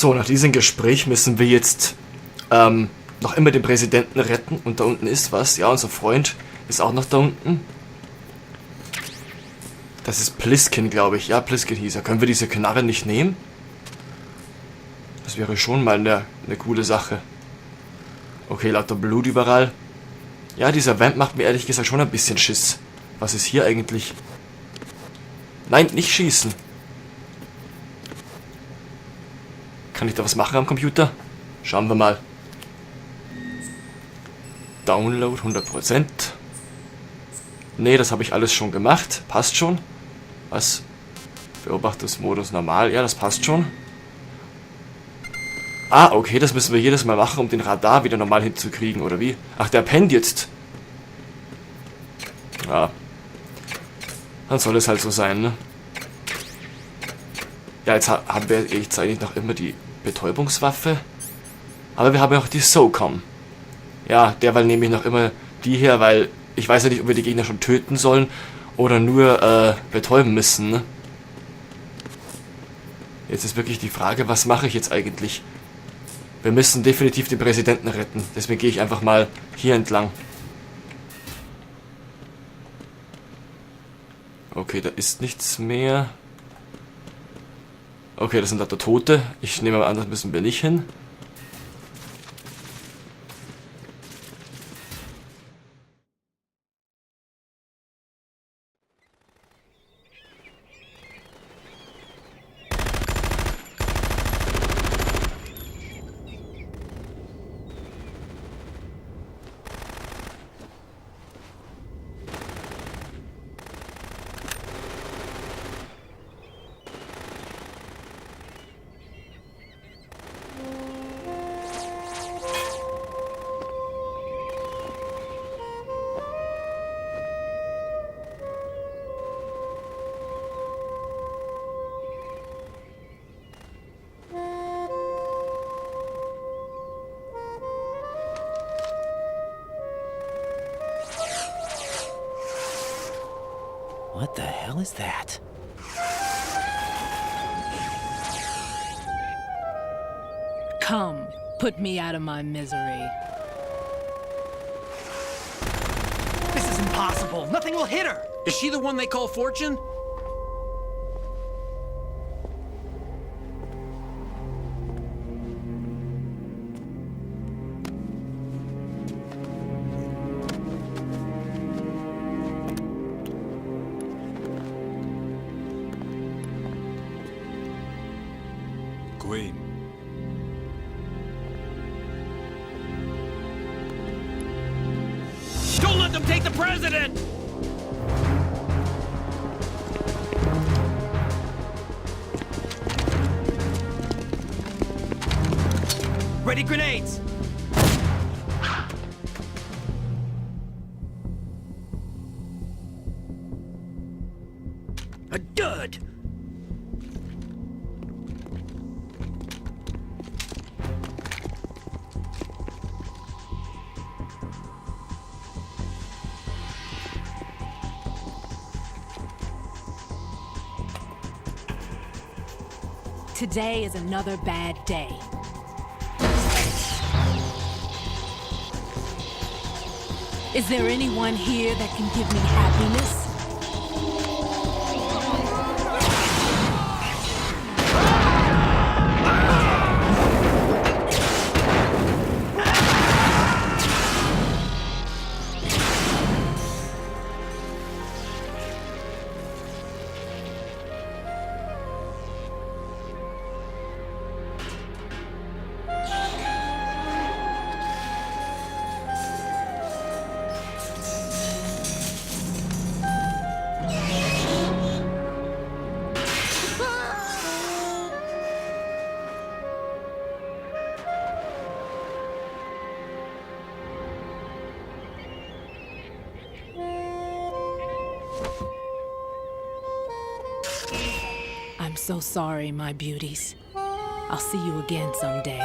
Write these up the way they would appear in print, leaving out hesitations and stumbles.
So, nach diesem Gespräch müssen wir jetzt noch immer den Präsidenten retten. Und da unten ist was. Ja, unser Freund ist auch noch da unten. Das ist Pliskin, glaube ich. Ja, Pliskin hieß er. Können wir diese Knarre nicht nehmen? Das wäre schon mal eine coole Sache. Okay, lauter Blut überall. Ja, dieser Vamp macht mir ehrlich gesagt schon ein bisschen Schiss. Was ist hier eigentlich? Nein, nicht schießen. Kann ich da was machen am Computer? Schauen wir mal. Download 100%. Nee, das habe ich alles schon gemacht. Passt schon. Was? Beobachtungsmodus normal. Ja, das passt schon. Ah, okay, das müssen wir jedes Mal machen, um den Radar wieder normal hinzukriegen, oder wie? Ach, der pennt jetzt. Ja. Dann soll es halt so sein, ne? Ja, jetzt haben wir jetzt eigentlich noch immer die Betäubungswaffe. Aber wir haben ja auch die SOCOM. Ja, derweil nehme ich noch immer die her, weil ich weiß ja nicht, ob wir die Gegner schon töten sollen oder nur betäuben müssen, ne? Jetzt ist wirklich die Frage, was mache ich jetzt eigentlich? Wir müssen definitiv den Präsidenten retten. Deswegen gehe ich einfach mal hier entlang. Okay, da ist nichts mehr. Okay, das sind da Tote. Ich nehme mal an, das müssen wir nicht hin. What the hell is that? Come, put me out of my misery. This is impossible. Nothing will hit her. Is she the one they call Fortune? Queen. Don't let them take the president! Ready grenades. A dud. Today is another bad day. Is there anyone here that can give me happiness? I'm so sorry, my beauties. I'll see you again someday.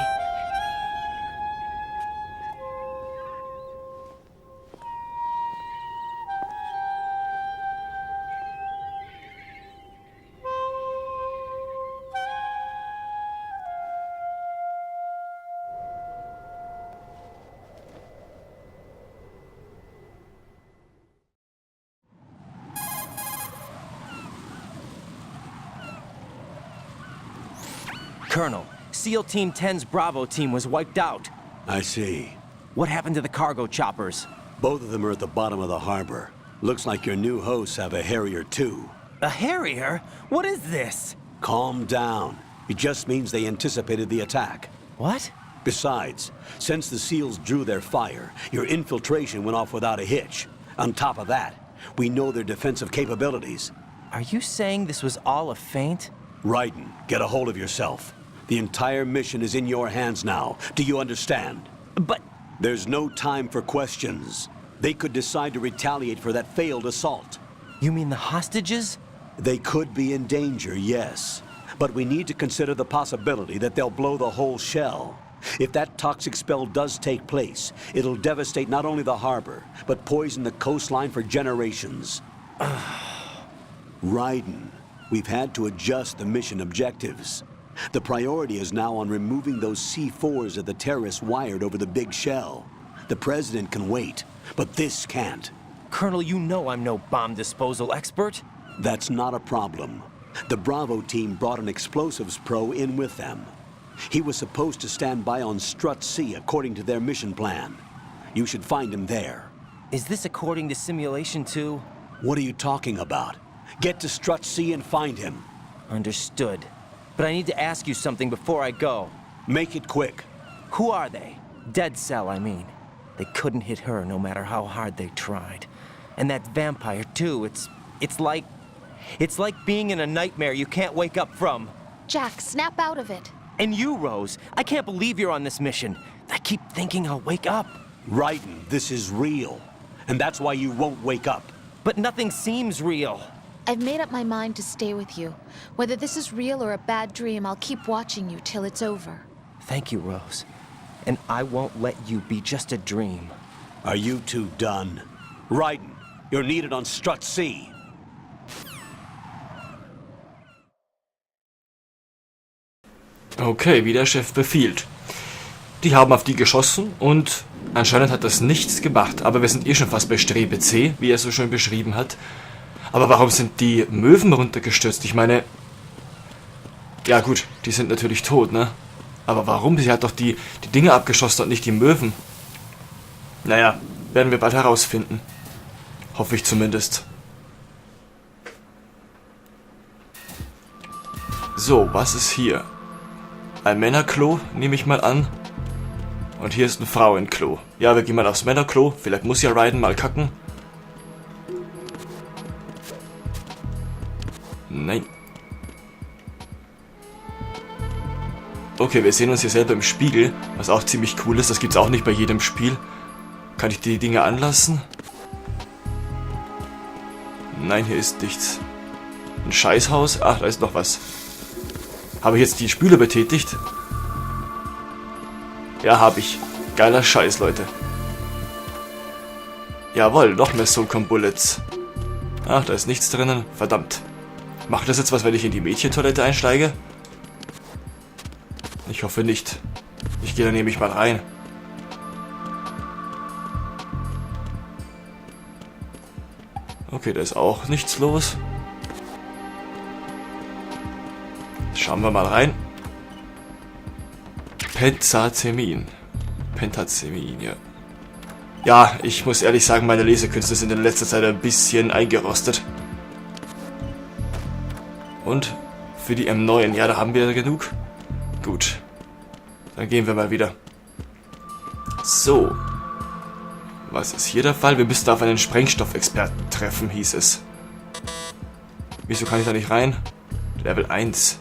Colonel, SEAL Team 10's Bravo team was wiped out. I see. What happened to the cargo choppers? Both of them are at the bottom of the harbor. Looks like your new hosts have a Harrier too. A Harrier? What is this? Calm down. It just means they anticipated the attack. What? Besides, since the SEALs drew their fire, your infiltration went off without a hitch. On top of that, we know their defensive capabilities. Are you saying this was all a feint? Raiden, get a hold of yourself. The entire mission is in your hands now. Do you understand? But... There's no time for questions. They could decide to retaliate for that failed assault. You mean the hostages? They could be in danger, yes. But we need to consider the possibility that they'll blow the whole shell. If that toxic spell does take place, it'll devastate not only the harbor, but poison the coastline for generations. Raiden, we've had to adjust the mission objectives. The priority is now on removing those C4s that the terrorists wired over the big shell. The President can wait, but this can't. Colonel, you know I'm no bomb disposal expert. That's not a problem. The Bravo team brought an explosives pro in with them. He was supposed to stand by on Strut C according to their mission plan. You should find him there. Is this according to Simulation 2? What are you talking about? Get to Strut C and find him. Understood. But I need to ask you something before I go. Make it quick. Who are they? Dead Cell, I mean. They couldn't hit her no matter how hard they tried. And that vampire, too, it's like being in a nightmare you can't wake up from. Jack, snap out of it. And you, Rose, I can't believe you're on this mission. I keep thinking I'll wake up. Raiden, this is real. And that's why you won't wake up. But nothing seems real. I've made up my mind to stay with you. Whether this is real or a bad dream, I'll keep watching you till it's over. Thank you, Rose. And I won't let you be just a dream. Are you two done? Raiden, you're needed on Strut C. Okay, wie der Chef befiehlt. Die haben auf die geschossen und anscheinend hat das nichts gemacht. Aber wir sind eh schon fast bei Strebe C, wie er so schön beschrieben hat. Aber warum sind die Möwen runtergestürzt? Ich meine... Ja gut, die sind natürlich tot, ne? Aber warum? Sie hat doch die Dinge abgeschossen und nicht die Möwen. Naja, werden wir bald herausfinden. Hoffe ich zumindest. So, was ist hier? Ein Männerklo, nehme ich mal an. Und hier ist ein Frauenklo. Ja, wir gehen mal aufs Männerklo. Vielleicht muss ja Raiden mal kacken. Nein. Okay, wir sehen uns hier selber im Spiegel, was auch ziemlich cool ist. Das gibt's auch nicht bei jedem Spiel. Kann ich die Dinge anlassen? Nein, hier ist nichts. Ein Scheißhaus? Ach, da ist noch was. Habe ich jetzt die Spüle betätigt? Ja, habe ich. Geiler Scheiß, Leute. Jawohl, noch mehr Soulcom Bullets. Ach, da ist nichts drinnen. Verdammt. Macht das jetzt was, wenn ich in die Mädchentoilette einsteige? Ich hoffe nicht. Ich gehe da nämlich mal rein. Okay, da ist auch nichts los. Schauen wir mal rein. Pentazemin, ja. Ja, ich muss ehrlich sagen, meine Lesekünste sind in letzter Zeit ein bisschen eingerostet. Und für die M9, ja, da haben wir genug. Gut. Dann gehen wir mal wieder. So. Was ist hier der Fall? Wir müssten auf einen Sprengstoffexperten treffen, hieß es. Wieso kann ich da nicht rein? Level 1.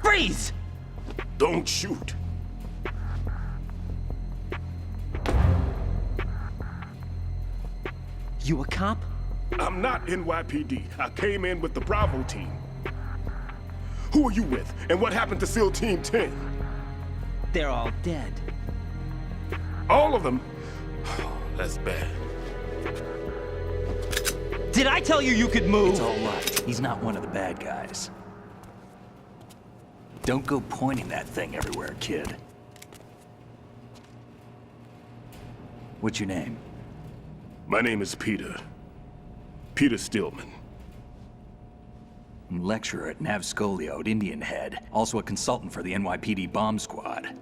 Freeze! Don't shoot. You a cop? I'm not NYPD. I came in with the Bravo team. Who are you with? And what happened to SEAL Team 10? They're all dead. All of them? That's bad. Did I tell you you could move? It's all right. He's not one of the bad guys. Don't go pointing that thing everywhere, kid. What's your name? My name is Peter. Peter Stillman. Lecturer at Nav Scolio at Indian Head. Also a consultant for the NYPD bomb squad.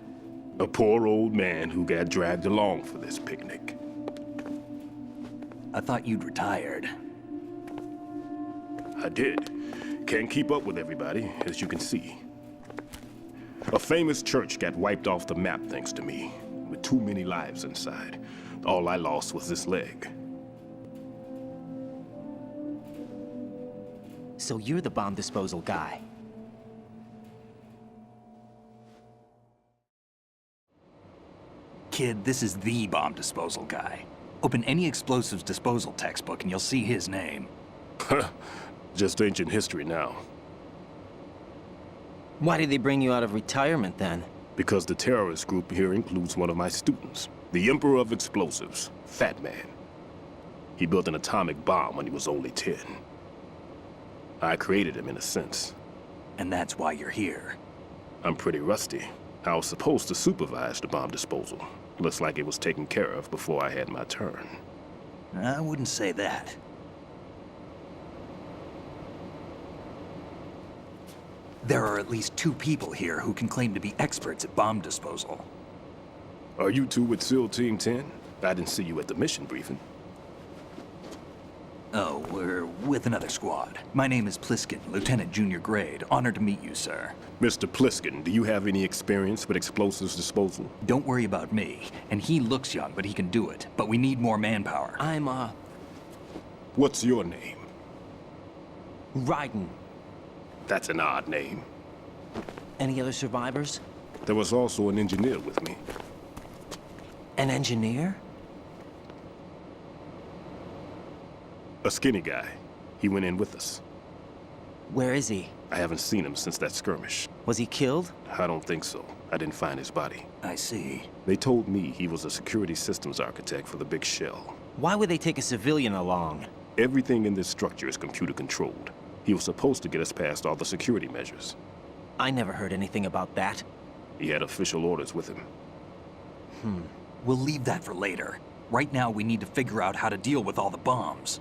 A poor old man who got dragged along for this picnic. I thought you'd retired. I did. Can't keep up with everybody, as you can see. A famous church got wiped off the map thanks to me, with too many lives inside. All I lost was this leg. So you're the bomb disposal guy. Kid, this is the bomb disposal guy. Open any explosives disposal textbook and you'll see his name. Just ancient history now. Why did they bring you out of retirement then? Because the terrorist group here includes one of my students, the Emperor of Explosives, Fat Man. He built an atomic bomb when he was only 10. I created him in a sense. And that's why you're here. I'm pretty rusty. I was supposed to supervise the bomb disposal. Looks like it was taken care of before I had my turn. I wouldn't say that. There are at least 2 people here who can claim to be experts at bomb disposal. Are you two with SEAL Team 10? I didn't see you at the mission briefing. Oh, we're with another squad. My name is Pliskin, Lieutenant Junior Grade. Honored to meet you, sir. Mr. Pliskin, do you have any experience with explosives disposal? Don't worry about me. And he looks young, but he can do it. But we need more manpower. I'm, What's your name? Raiden. That's an odd name. Any other survivors? There was also an engineer with me. An engineer? A skinny guy. He went in with us. Where is he? I haven't seen him since that skirmish. Was he killed? I don't think so. I didn't find his body. I see. They told me he was a security systems architect for the big shell. Why would they take a civilian along? Everything in this structure is computer controlled. He was supposed to get us past all the security measures. I never heard anything about that. He had official orders with him. We'll leave that for later. Right now, we need to figure out how to deal with all the bombs.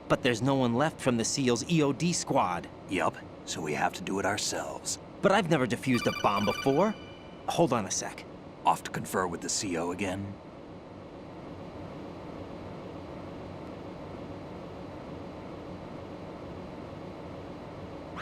But there's no one left from the SEAL's EOD squad. Yup, so we have to do it ourselves. But I've never defused a bomb before. Hold on a sec. Off to confer with the CO again?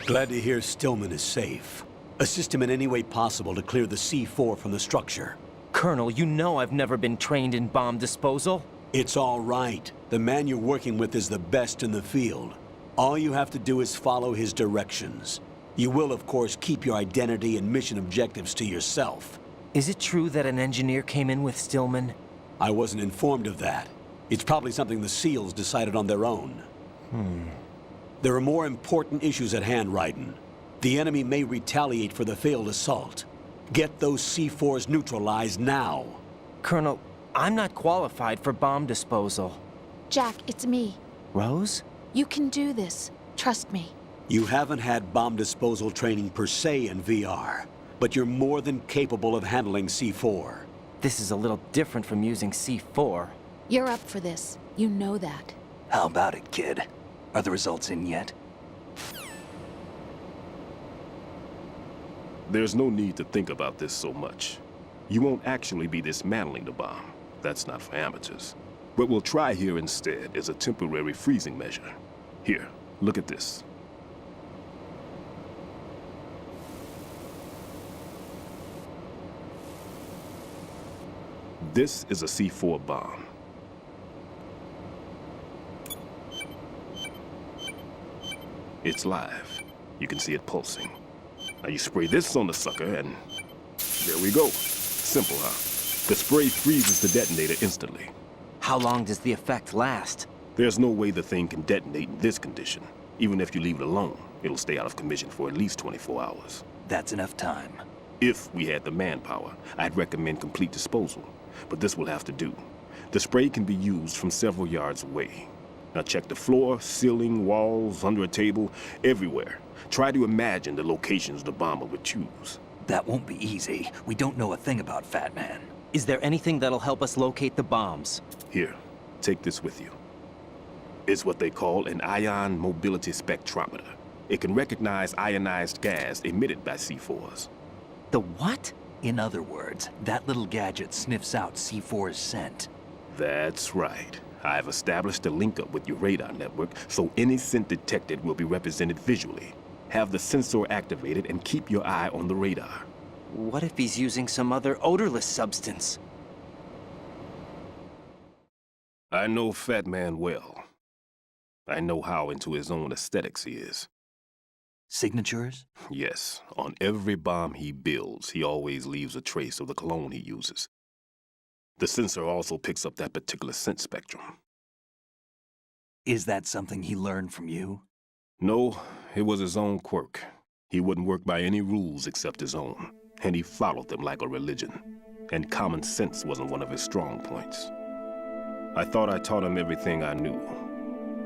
Glad to hear Stillman is safe. Assist him in any way possible to clear the C4 from the structure. Colonel, you know I've never been trained in bomb disposal. It's all right. The man you're working with is the best in the field. All you have to do is follow his directions. You will, of course, keep your identity and mission objectives to yourself. Is it true that an engineer came in with Stillman? I wasn't informed of that. It's probably something the SEALs decided on their own. There are more important issues at hand, Raiden. The enemy may retaliate for the failed assault. Get those C4s neutralized now. Colonel, I'm not qualified for bomb disposal. Jack, it's me. Rose? You can do this. Trust me. You haven't had bomb disposal training per se in VR, but you're more than capable of handling C4. This is a little different from using C4. You're up for this. You know that. How about it, kid? Are the results in yet? There's no need to think about this so much. You won't actually be dismantling the bomb. That's not for amateurs. What we'll try here instead is a temporary freezing measure. Here, look at this. This is a C4 bomb. It's live. You can see it pulsing. Now you spray this on the sucker and there we go. Simple, huh? The spray freezes the detonator instantly. How long does the effect last? There's no way the thing can detonate in this condition. Even if you leave it alone, it'll stay out of commission for at least 24 hours. That's enough time. If we had the manpower, I'd recommend complete disposal. But this will have to do. The spray can be used from several yards away. Now check the floor, ceiling, walls, under a table, everywhere. Try to imagine the locations the bomber would choose. That won't be easy. We don't know a thing about Fat Man. Is there anything that'll help us locate the bombs? Here, take this with you. It's what they call an ion mobility spectrometer. It can recognize ionized gas emitted by C4s. The what? In other words, that little gadget sniffs out C4's scent. That's right. I've established a link-up with your radar network, so any scent detected will be represented visually. Have the sensor activated and keep your eye on the radar. What if he's using some other odorless substance? I know Fat Man well. I know how into his own aesthetics he is. Signatures? Yes, on every bomb he builds, he always leaves a trace of the cologne he uses. The sensor also picks up that particular scent spectrum. Is that something he learned from you? No, it was his own quirk. He wouldn't work by any rules except his own, and he followed them like a religion. And common sense wasn't one of his strong points. I thought I taught him everything I knew.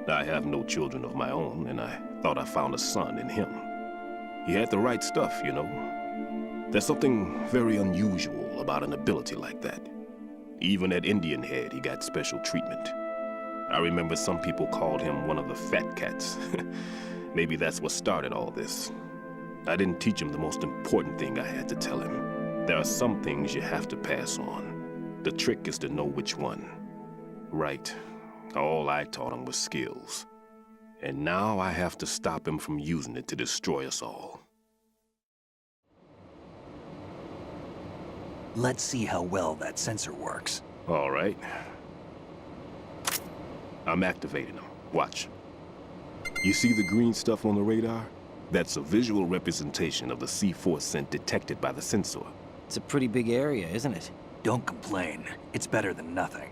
I have no children of my own, and I thought I found a son in him. He had the right stuff, you know. There's something very unusual about an ability like that. Even at Indian Head, he got special treatment. I remember some people called him one of the fat cats. Maybe that's what started all this. I didn't teach him the most important thing I had to tell him. There are some things you have to pass on. The trick is to know which one. Right. All I taught him was skills. And now I have to stop him from using it to destroy us all. Let's see how well that sensor works. All right. I'm activating them. Watch. You see the green stuff on the radar? That's a visual representation of the C4 scent detected by the sensor. It's a pretty big area, isn't it? Don't complain. It's better than nothing.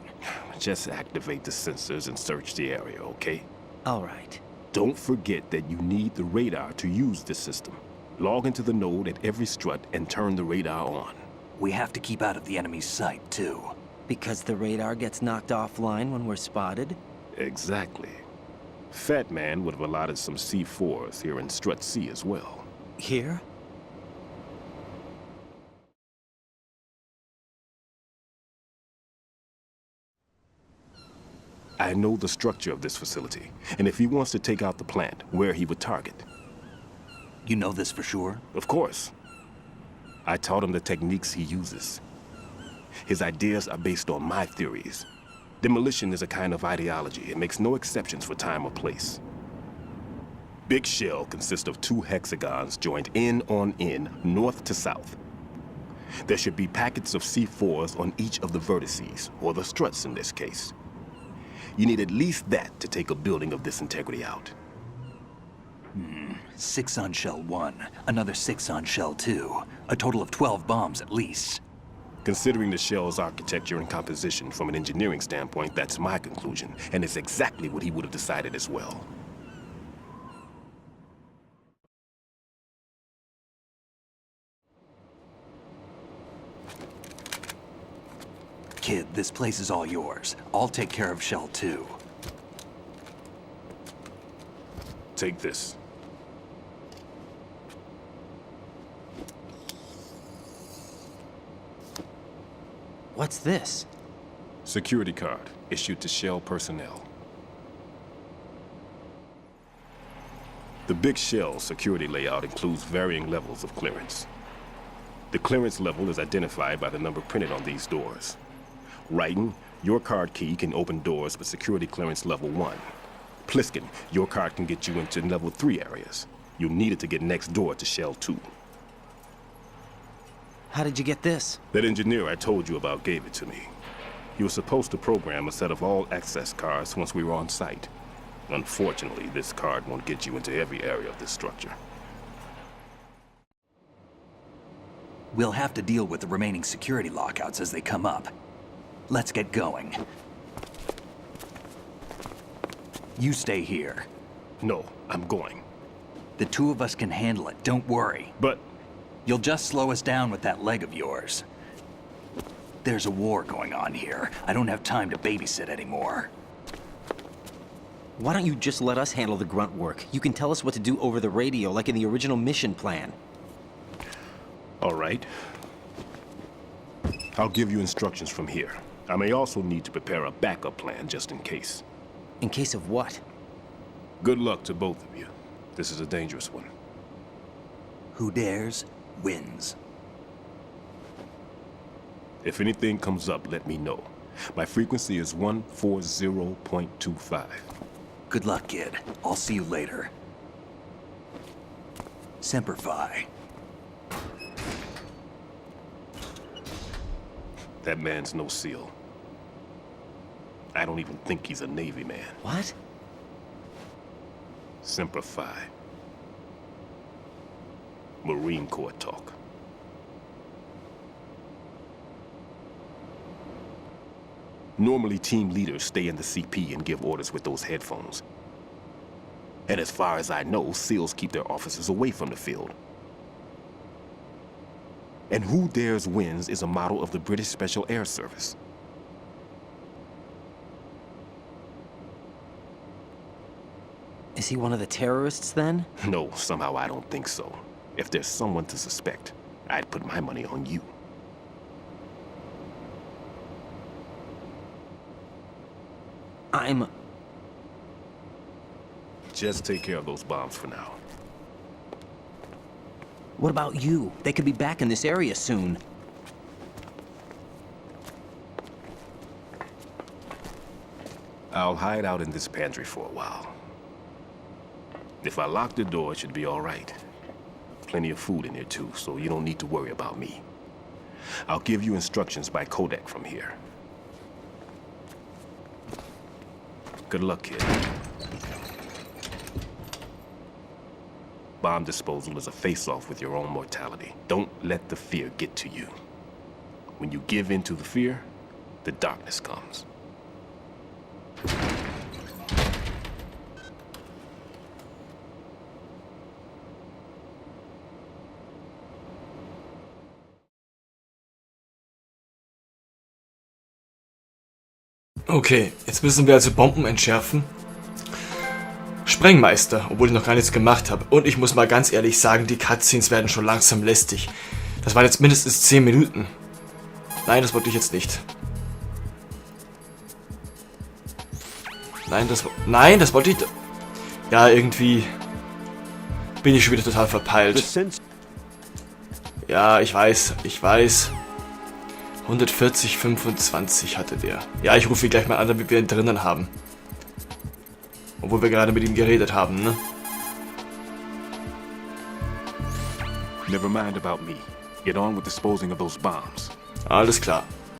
Just activate the sensors and search the area, okay? All right. Don't forget that you need the radar to use this system. Log into the node at every strut and turn the radar on. We have to keep out of the enemy's sight, too. Because the radar gets knocked offline when we're spotted? Exactly. Fat Man would have allotted some C4s here in Strut C as well. Here? I know the structure of this facility, and if he wants to take out the plant, where he would target. You know this for sure? Of course. I taught him the techniques he uses. His ideas are based on my theories. Demolition is a kind of ideology. It makes no exceptions for time or place. Big Shell consists of 2 hexagons joined end on end, north to south. There should be packets of C4s on each of the vertices, or the struts in this case. You need at least that to take a building of this integrity out. 6 on Shell 1, another 6 on Shell 2. A total of 12 bombs at least. Considering the shell's architecture and composition from an engineering standpoint, that's my conclusion, and it's exactly what he would have decided as well. Kid, this place is all yours. I'll take care of Shell 2. Take this. What's this? Security card, issued to Shell personnel. The Big Shell security layout includes varying levels of clearance. The clearance level is identified by the number printed on these doors. Raiden, your card key can open doors with security clearance level 1. Pliskin, your card can get you into level 3 areas. You'll need it to get next door to Shell 2. How did you get this? That engineer I told you about gave it to me. He was supposed to program a set of all access cards once we were on site. Unfortunately, this card won't get you into every area of this structure. We'll have to deal with the remaining security lockouts as they come up. Let's get going. You stay here. No, I'm going. The 2 of us can handle it, don't worry. But you'll just slow us down with that leg of yours. There's a war going on here. I don't have time to babysit anymore. Why don't you just let us handle the grunt work? You can tell us what to do over the radio, like in the original mission plan. All right. I'll give you instructions from here. I may also need to prepare a backup plan just in case. In case of what? Good luck to both of you. This is a dangerous one. Who dares, wins. If anything comes up, let me know. My frequency is 140.25. Good luck, kid. I'll see you later. Semper Fi. That man's no SEAL. I don't even think he's a Navy man. What? Semper Fi. Marine Corps talk. Normally, team leaders stay in the CP and give orders with those headphones. And as far as I know, SEALs keep their officers away from the field. And who dares wins is a model of the British Special Air Service. Is he one of the terrorists, then? No, somehow I don't think so. If there's someone to suspect, I'd put my money on you. Just take care of those bombs for now. What about you? They could be back in this area soon. I'll hide out in this pantry for a while. If I lock the door, it should be all right. Plenty of food in here too, so you don't need to worry about me. I'll give you instructions by codec from here. Good luck, kid. Bomb disposal is a face-off with your own mortality. Don't let the fear get to you. When you give in to the fear, the darkness comes. Okay, jetzt müssen wir also Bomben entschärfen. Sprengmeister, obwohl ich noch gar nichts gemacht habe. Und ich muss mal ganz ehrlich sagen, die Cutscenes werden schon langsam lästig. Das waren jetzt mindestens 10 Minuten. Nein, das wollte ich jetzt nicht. Nein, das wollte ich... Ja, irgendwie bin ich schon wieder total verpeilt. Ja, ich weiß. 140,25 hatte der. Ja, ich rufe ihn gleich mal an, damit wir ihn drinnen haben. Obwohl wir gerade mit ihm geredet haben, ne? Never mind about me. Get on with disposing of those bombs. Alles klar.